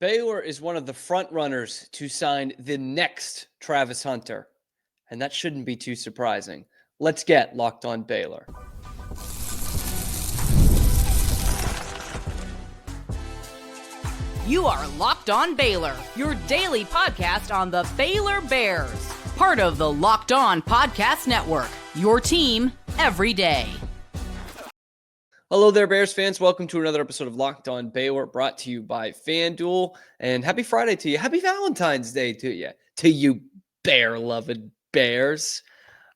Baylor is one of the front runners to sign the next Travis Hunter, and that shouldn't be too surprising. Let's get locked on Baylor. You are Locked On Baylor, your daily podcast on the Baylor Bears, part of the Locked On Podcast Network, your team every day. Hello there, Bears fans. Welcome to another episode of Locked On Baylor, brought to you by FanDuel. And happy Friday to you. Happy Valentine's Day to you bear-loving Bears.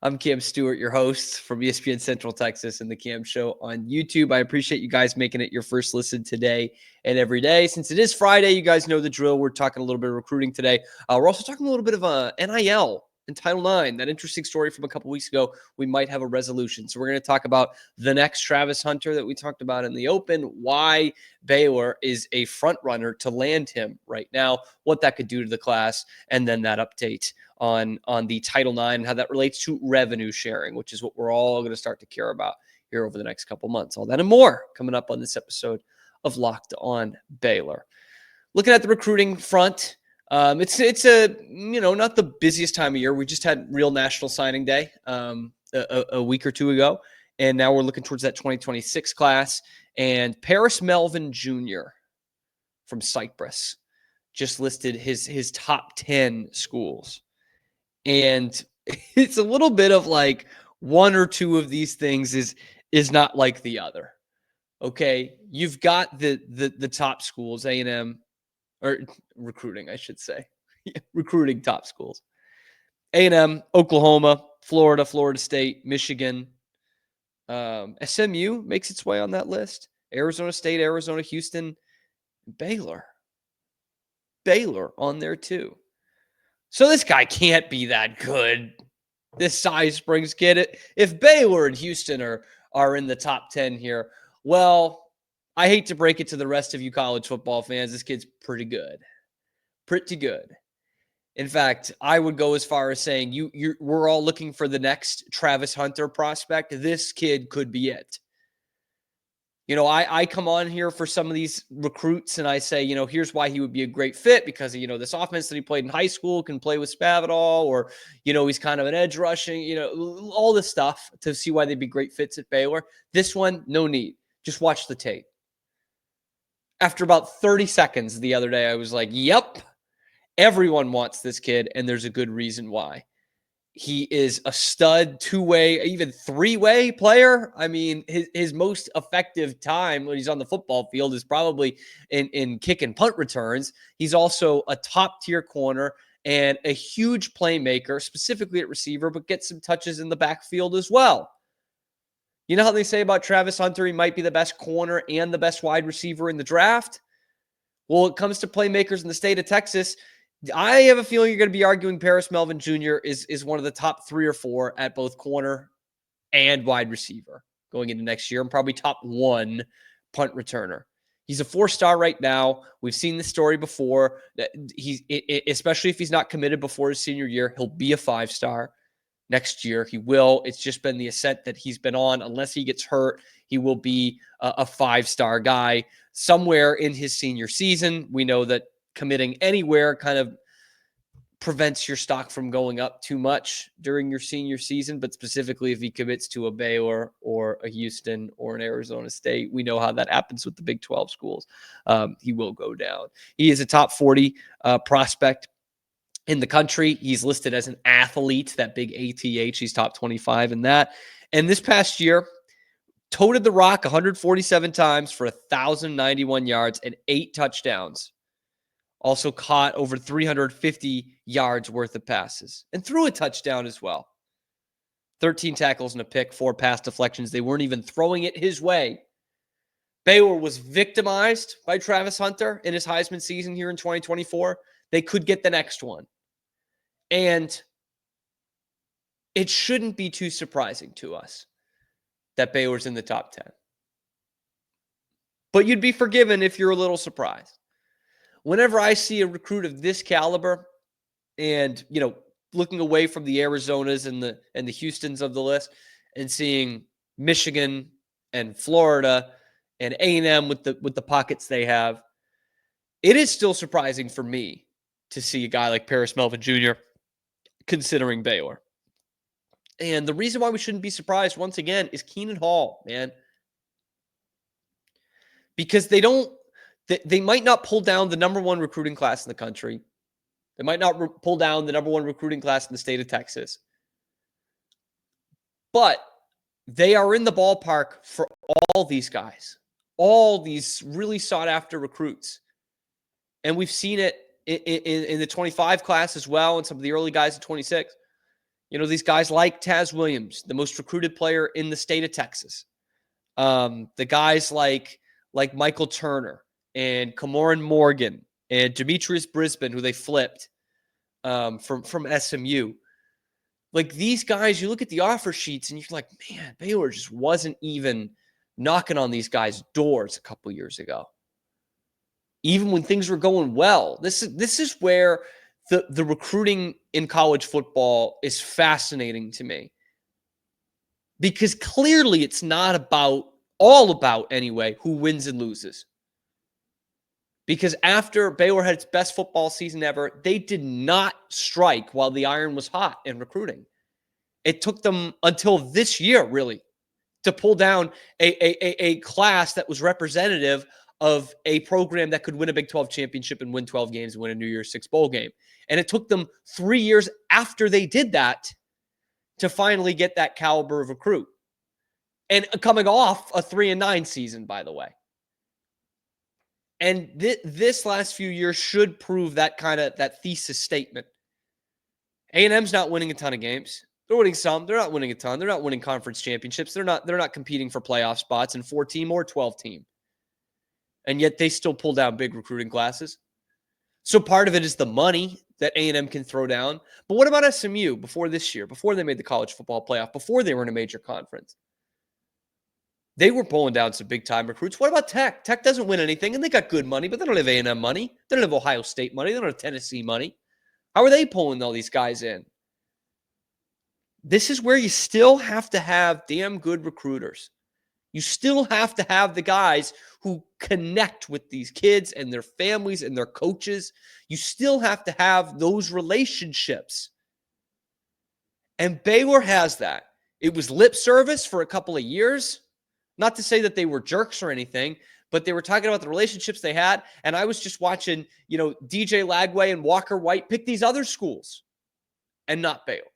I'm Cam Stewart, your host from ESPN Central Texas and the Cam Show on YouTube. I appreciate you guys making it your first listen today and every day. Since it is Friday, you guys know the drill. We're talking a little bit of recruiting today. We're also talking a little bit of NIL and Title IX, that interesting story from a couple weeks ago. We might have a resolution. So we're going to talk about the next Travis Hunter that we talked about in the open, why Baylor is a front runner to land him right now, what that could do to the class, and then that update on the Title IX and how that relates to revenue sharing, which is what we're all going to start to care about here over the next couple months. All that and more coming up on this episode of Locked On Baylor. Looking at the recruiting front, it's a not the busiest time of year. We just had real National Signing Day a week or two ago, and now we're looking towards that 2026 class. And Melvin Jr. from Cyprus just listed his top 10 schools. And it's a little bit of like one or two of these things is not like the other. Okay, you've got the top schools, A&M, or recruiting, I should say. Recruiting top schools. A&M, Oklahoma, Florida, Florida State, Michigan. SMU makes its way on that list. Arizona State, Arizona, Houston, Baylor. Baylor on there too. So this guy can't be that good. This size Springs kid. If Baylor and Houston are in the top 10 here, well, I hate to break it to the rest of you college football fans. This kid's pretty good. Pretty good. In fact, I would go as far as saying we're all looking for the next Travis Hunter prospect. This kid could be it. I come on here for some of these recruits and I say, here's why he would be a great fit because, this offense that he played in high school can play with Spavital, or, he's kind of an edge rushing, all this stuff to see why they'd be great fits at Baylor. This one, no need. Just watch the tape. After about 30 seconds the other day, I was like, yep, everyone wants this kid, and there's a good reason why. He is a stud, two-way, even three-way player. I mean, his most effective time when he's on the football field is probably in kick and punt returns. He's also a top-tier corner and a huge playmaker, specifically at receiver, but gets some touches in the backfield as well. You know how they say about Travis Hunter, he might be the best corner and the best wide receiver in the draft? Well, when it comes to playmakers in the state of Texas, I have a feeling you're going to be arguing Melvin Jr. is one of the top 3 or 4 at both corner and wide receiver going into next year, and probably top 1 punt returner. He's a 4-star right now. We've seen this story before. Especially if he's not committed before his senior year, he'll be a 5-star. Next year, he will. It's just been the ascent that he's been on. Unless he gets hurt, he will be a 5-star guy somewhere in his senior season. We know that committing anywhere kind of prevents your stock from going up too much during your senior season, but specifically if he commits to a Baylor or a Houston or an Arizona State, we know how that happens with the Big 12 schools. He will go down. He is a top 40 prospect in the country. He's listed as an athlete, that big ATH. He's top 25 in that. And this past year, toted the rock 147 times for 1,091 yards and 8 touchdowns. Also caught over 350 yards worth of passes and threw a touchdown as well. 13 tackles and a pick, 4 pass deflections. They weren't even throwing it his way. Baylor was victimized by Travis Hunter in his Heisman season here in 2024. They could get the next one. And it shouldn't be too surprising to us that Baylor's in the top 10. But you'd be forgiven if you're a little surprised. Whenever I see a recruit of this caliber and, looking away from the Arizonas and the Houstons of the list and seeing Michigan and Florida and A&M with the pockets they have, it is still surprising for me to see a guy like Melvin Jr. considering Baylor. And the reason why we shouldn't be surprised, once again, is Keenan Hall, man. Because they might not pull down the number one recruiting class in the country. They might not pull down the number one recruiting class in the state of Texas. But they are in the ballpark for all these guys, all these really sought-after recruits. And we've seen it in the 25 class as well, and some of the early guys in 26. These guys like Taz Williams, the most recruited player in the state of Texas. The guys like Michael Turner and Cameron Morgan and Demetrius Brisbane, who they flipped from SMU. Like, these guys, you look at the offer sheets and you're like, man, Baylor just wasn't even knocking on these guys' doors a couple years ago. Even when things were going well. This is where the recruiting in college football is fascinating to me. Because clearly it's not all about anyway, who wins and loses. Because after Baylor had its best football season ever, they did not strike while the iron was hot in recruiting. It took them until this year, really, to pull down a class that was representative of a program that could win a Big 12 championship and win 12 games and win a New Year's Six bowl game. And it took them 3 years after they did that to finally get that caliber of recruit. And coming off a 3-9 season, by the way. And this last few years should prove that thesis statement. A&M's not winning a ton of games. They're winning some. They're not winning a ton. They're not winning conference championships. They're not competing for playoff spots in 4-team or 12-team. And yet they still pull down big recruiting classes. So part of it is the money that A&M can throw down. But what about SMU before this year, before they made the college football playoff, before they were in a major conference? They were pulling down some big-time recruits. What about Tech? Tech doesn't win anything, and they got good money, but they don't have A&M money. They don't have Ohio State money. They don't have Tennessee money. How are they pulling all these guys in? This is where you still have to have damn good recruiters. You still have to have the guys who connect with these kids and their families and their coaches. You still have to have those relationships. And Baylor has that. It was lip service for a couple of years. Not to say that they were jerks or anything, but they were talking about the relationships they had. And I was just watching, DJ Lagway and Walker White pick these other schools and not Baylor.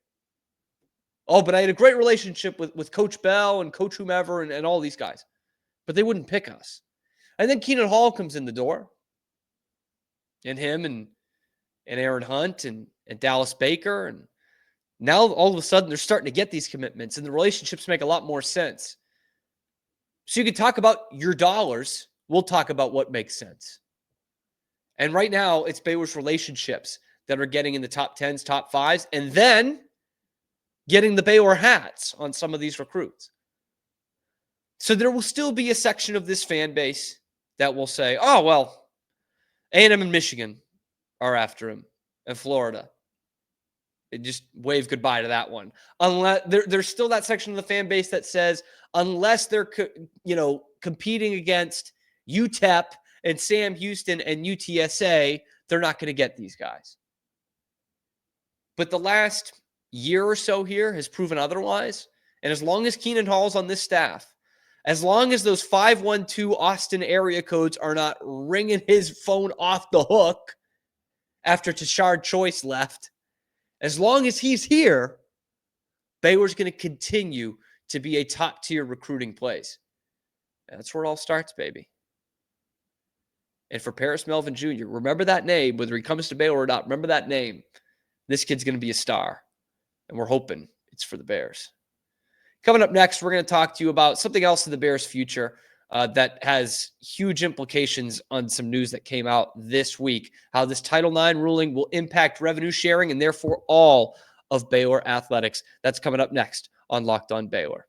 Oh, but I had a great relationship with Coach Bell and Coach whomever and all these guys. But they wouldn't pick us. And then Keenan Hall comes in the door. And him and Aaron Hunt and Dallas Baker. And now all of a sudden they're starting to get these commitments and the relationships make a lot more sense. So you can talk about your dollars. We'll talk about what makes sense. And right now it's Baylor's relationships that are getting in the top 10s, top 5s, and then getting the Baylor hats on some of these recruits. So there will still be a section of this fan base that will say, oh, well, A&M and Michigan are after him, and Florida. And just wave goodbye to that one. Unless there's still that section of the fan base that says, unless they're competing against UTEP and Sam Houston and UTSA, they're not going to get these guys. But the last year or so here has proven otherwise. And as long as Keenan Hall's on this staff, as long as those 512 Austin area codes are not ringing his phone off the hook after Tashard Choice left, as long as he's here, Baylor's going to continue to be a top-tier recruiting place. And that's where it all starts, baby. And for Melvin Jr., remember that name, whether he comes to Baylor or not, remember that name. This kid's going to be a star. And we're hoping it's for the Bears. Coming up next, we're going to talk to you about something else in the Bears' future that has huge implications on some news that came out this week. How this Title IX ruling will impact revenue sharing and therefore all of Baylor athletics. That's coming up next on Locked On Baylor.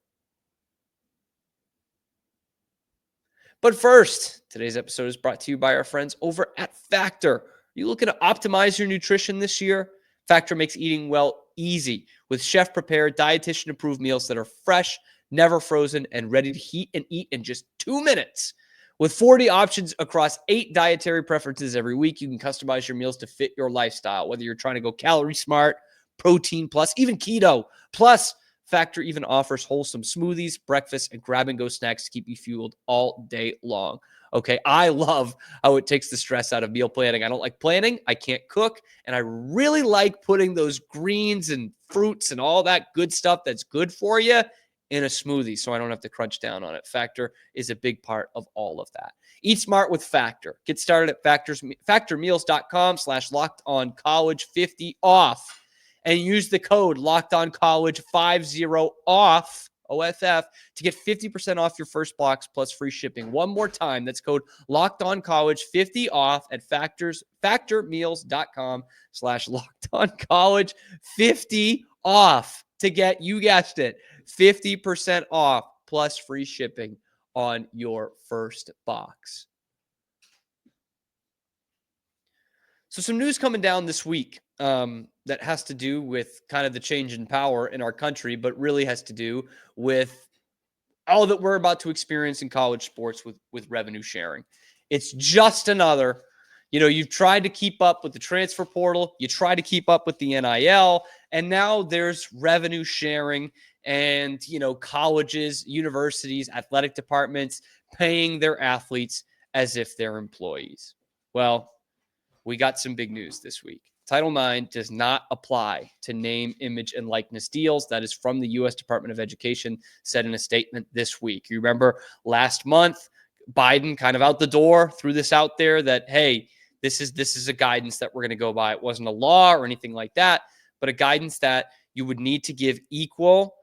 But first, today's episode is brought to you by our friends over at Factor. Are you looking to optimize your nutrition this year? Factor makes eating well easy with chef-prepared, dietitian-approved meals that are fresh, never frozen, and ready to heat and eat in just 2 minutes. With 40 options across 8 dietary preferences every week, you can customize your meals to fit your lifestyle, whether you're trying to go calorie smart, protein plus, even keto. Plus, Factor even offers wholesome smoothies, breakfast, and grab-and-go snacks to keep you fueled all day long. Okay, I love how it takes the stress out of meal planning. I don't like planning. I can't cook. And I really like putting those greens and fruits and all that good stuff that's good for you in a smoothie so I don't have to crunch down on it. Factor is a big part of all of that. Eat smart with Factor. Get started at factormeals.com/lockedoncollege50 off and use the code LockedOnCollege50 off OFF to get 50% off your first box plus free shipping. One more time, that's code LockedOnCollege50 off at factormeals.com/LockedOnCollege50 off to get, you guessed it, 50% off plus free shipping on your first box. So some news coming down this week that has to do with kind of the change in power in our country, but really has to do with all that we're about to experience in college sports with revenue sharing. It's just another, you've tried to keep up with the transfer portal, you try to keep up with the NIL, and now there's revenue sharing and, colleges, universities, athletic departments paying their athletes as if they're employees. Well, we got some big news this week. Title IX does not apply to name, image, and likeness deals. That is from the U.S. Department of Education, said in a statement this week. You remember last month, Biden kind of out the door threw this out there that, hey, this is a guidance that we're going to go by. It wasn't a law or anything like that, but a guidance that you would need to give equal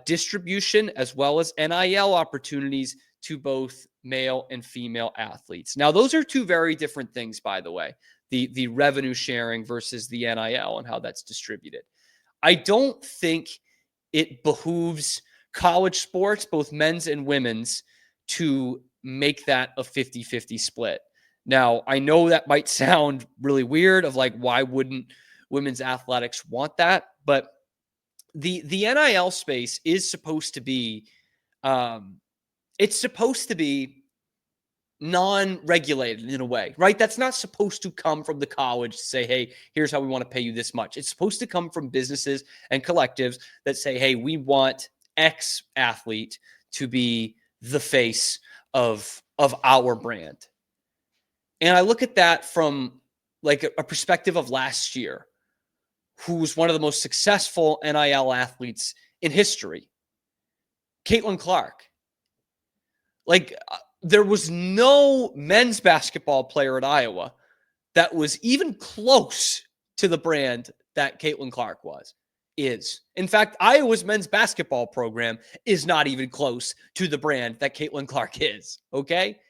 distribution as well as NIL opportunities to both male and female athletes. Now, those are two very different things, by the way. The revenue sharing versus the NIL and how that's distributed. I don't think it behooves college sports, both men's and women's, to make that a 50-50 split. Now, I know that might sound really weird of like, why wouldn't women's athletics want that? But the NIL space is supposed to be, it's supposed to be non-regulated in a way, right? That's not supposed to come from the college to say, hey, here's how we want to pay you this much. It's supposed to come from businesses and collectives that say, hey, we want X athlete to be the face of our brand. And I look at that from like a perspective of last year, who's one of the most successful NIL athletes in history, Caitlin Clark. Like, there was no men's basketball player at Iowa that was even close to the brand that Caitlin Clark is. In fact, Iowa's men's basketball program is not even close to the brand that Caitlin Clark is, okay?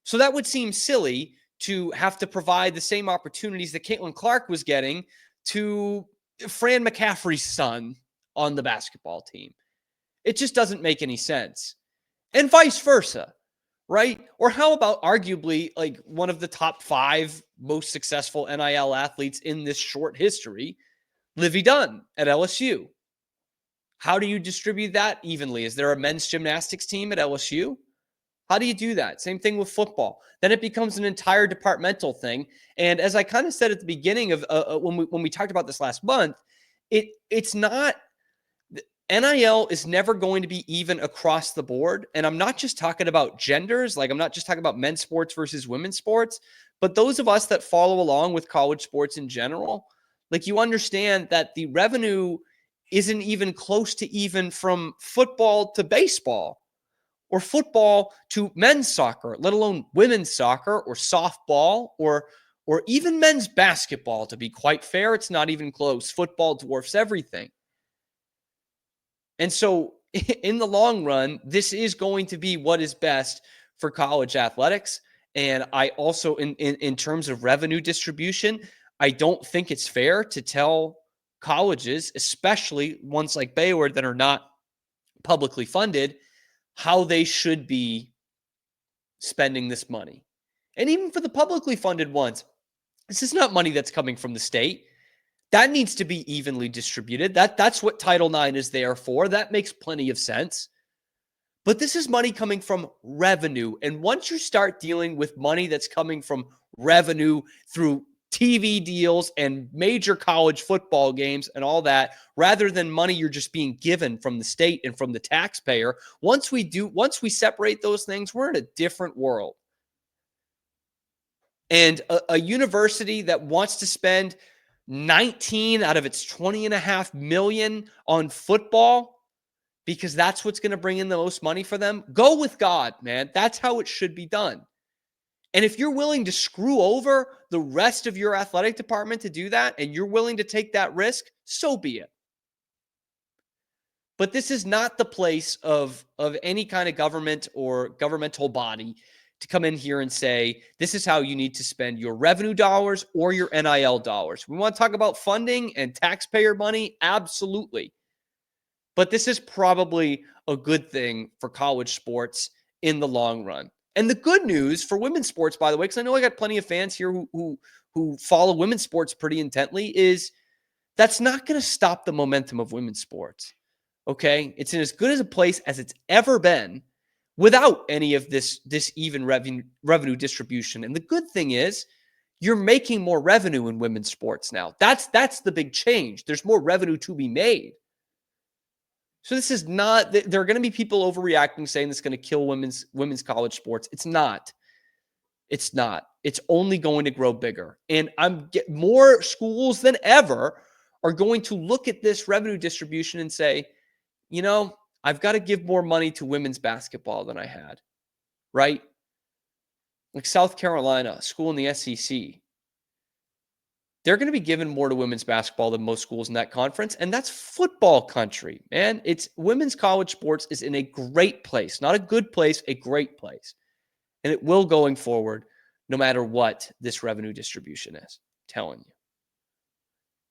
So that would seem silly to have to provide the same opportunities that Caitlin Clark was getting to Fran McCaffrey's son on the basketball team. It just doesn't make any sense. And vice versa. Right? Or how about arguably like one of the top 5 most successful NIL athletes in this short history, Livy Dunn at LSU? How do you distribute that evenly? Is there a men's gymnastics team at LSU? How do you do that? Same thing with football. Then it becomes an entire departmental thing. And as I kind of said at the beginning of when we talked about this last month, it's not. NIL is never going to be even across the board. And I'm not just talking about genders. Like, I'm not just talking about men's sports versus women's sports, but those of us that follow along with college sports in general, like, you understand that the revenue isn't even close to even from football to baseball or football to men's soccer, let alone women's soccer or softball or even men's basketball. To be quite fair, it's not even close. Football dwarfs everything. And so in the long run, this is going to be what is best for college athletics. And I also, in terms of revenue distribution, I don't think it's fair to tell colleges, especially ones like Baylor that are not publicly funded, how they should be spending this money. And even for the publicly funded ones, this is not money that's coming from the state. That needs to be evenly distributed. That's what Title IX is there for. That makes plenty of sense. But this is money coming from revenue. And once you start dealing with money that's coming from revenue through TV deals and major college football games and all that, rather than money you're just being given from the state and from the taxpayer, once we separate those things, we're in a different world. And a university that wants to spend 19 out of its 20.5 million on football because that's what's going to bring in the most money for them, go with God, man. That's how it should be done. And if you're willing to screw over the rest of your athletic department to do that, and you're willing to take that risk, so be it. But this is not the place of any kind of government or governmental body to come in here and say, this is how you need to spend your revenue dollars or your NIL dollars. We want to talk about funding and taxpayer money? Absolutely. But this is probably a good thing for college sports in the long run. And the good news for women's sports, by the way, because I know I got plenty of fans here who follow women's sports pretty intently, is that's not going to stop the momentum of women's sports. Okay? It's in as good as a place as it's ever been without any of this even revenue distribution. And the good thing is you're making more revenue in women's sports now. That's the big change. There's more revenue to be made. So this is not, there are going to be people overreacting saying this is going to kill women's college sports. It's not. It's not. It's only going to grow bigger. And more schools than ever are going to look at this revenue distribution and say, you know, I've got to give more money to women's basketball than I had, right? Like South Carolina, a school in the SEC. They're going to be given more to women's basketball than most schools in that conference. And that's football country, man. It's women's college sports is in a great place, not a good place, a great place. And it will going forward, no matter what this revenue distribution is. I'm telling you.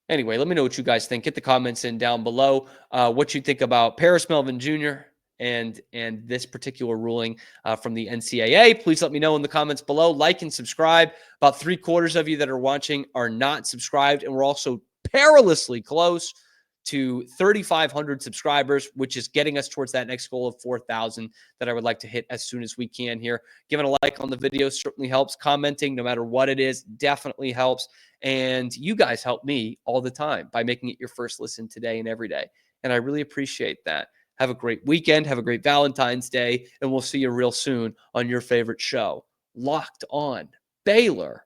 Anyway, let me know what you guys think. Get the comments in down below. What you think about Paris Melvin Jr. and this particular ruling from the NCAA. Please let me know in the comments below. Like and subscribe. About 3/4 of you that are watching are not subscribed, and we're also perilously close to 3,500 subscribers, which is getting us towards that next goal of 4,000 that I would like to hit as soon as we can here. Giving a like on the video certainly helps. Commenting, no matter what it is, definitely helps. And you guys help me all the time by making it your first listen today and every day. And I really appreciate that. Have a great weekend. Have a great Valentine's Day. And we'll see you real soon on your favorite show, Locked On Baylor.